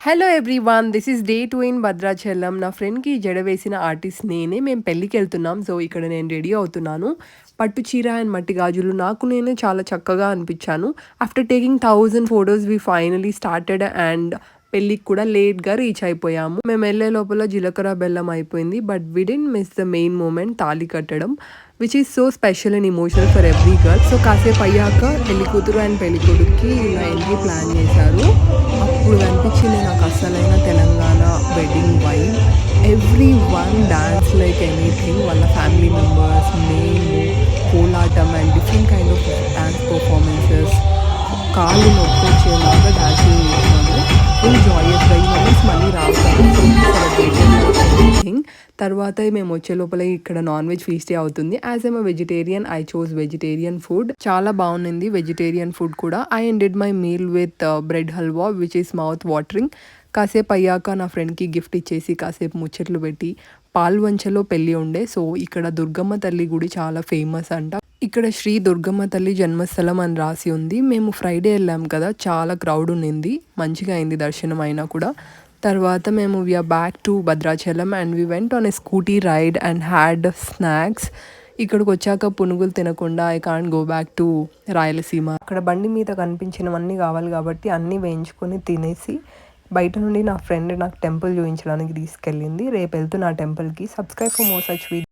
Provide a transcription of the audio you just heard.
Hello everyone, this is day 2 in Bhadrachalam. నా ఫ్రెండ్కి జడ వేసిన ఆర్టిస్ట్ నేనే. మేము పెళ్ళికి వెళ్తున్నాం. సో ఇక్కడ నేను రెడీ అవుతున్నాను. పట్టు చీర అండ్ మట్టి గాజులు నాకు నేనే చాలా చక్కగా అనిపించాను. After taking 1000 photos we finally started and పెళ్ళికి కూడా లేట్గా రీచ్ అయిపోయాము. మేము వెళ్ళే లోపల జీలకర్ర బెల్లం అయిపోయింది. But we didn't miss the main moment, తాళి కట్టడం, which is so special and emotional for every girl. So కాసేపు అయ్యాక పెళ్లి కూతురు అండ్ పెళ్లి కొడుక్కి ఇలా ఎంట్రీ ప్లాన్ చేశారు. అప్పుడు కనిపించింది నాకు అసలైన Telangana wedding vibe. Every one dance like anything. వాళ్ళ ఫ్యామిలీ మెంబర్స్, మేము, Kolatam and different kind of dance performances. కాళ్ళు నొప్పి వచ్చేలాగా డాన్సింగ్ చేసినాము. ఫుల్ జాయస్గా. ఈ మూమెంట్స్ మళ్ళీ సెలబ్రేటింగ్. తర్వాత మేము వచ్చే లోపల ఇక్కడ నాన్ వెజ్ ఫీస్టే అవుతుంది. As M vegetarian I chose vegetarian food. చాలా బాగుంది వెజిటేరియన్ ఫుడ్ కూడా. I ended my meal with bread halwa which is mouth watering. కాసేపు అయ్యాక నా ఫ్రెండ్కి గిఫ్ట్ ఇచ్చేసి కాసేపు ముచ్చట్లు పెట్టి, పాల్వంచలో పెళ్ళి ఉండే. సో ఇక్కడ దుర్గమ్మ తల్లి గుడి చాలా ఫేమస్ అంట. ఇక్కడ శ్రీ దుర్గమ్మ తల్లి జన్మస్థలం అని రాసి ఉంది. మేము ఫ్రైడే వెళ్ళాం కదా, చాలా క్రౌడ్ ఉన్నింది. మంచిగా అయింది దర్శనం అయినా కూడా. తర్వాత మేము we are back to Bhadrachalam and we went on a scooty ride and had snacks. ఇక్కడికి వచ్చాక పునుగులు తినకుండా I can't go back to Rayalaseema. అక్కడ బండి మీద కనిపించినవన్నీ కావాలి కాబట్టి అన్నీ వేయించుకొని తినేసి బయట నుండి నా ఫ్రెండ్ నాకు టెంపుల్ చూపించడానికి తీసుకెళ్ళింది. రేపు వెళ్తున్నా టెంపుల్కి. Subscribe for more such videos.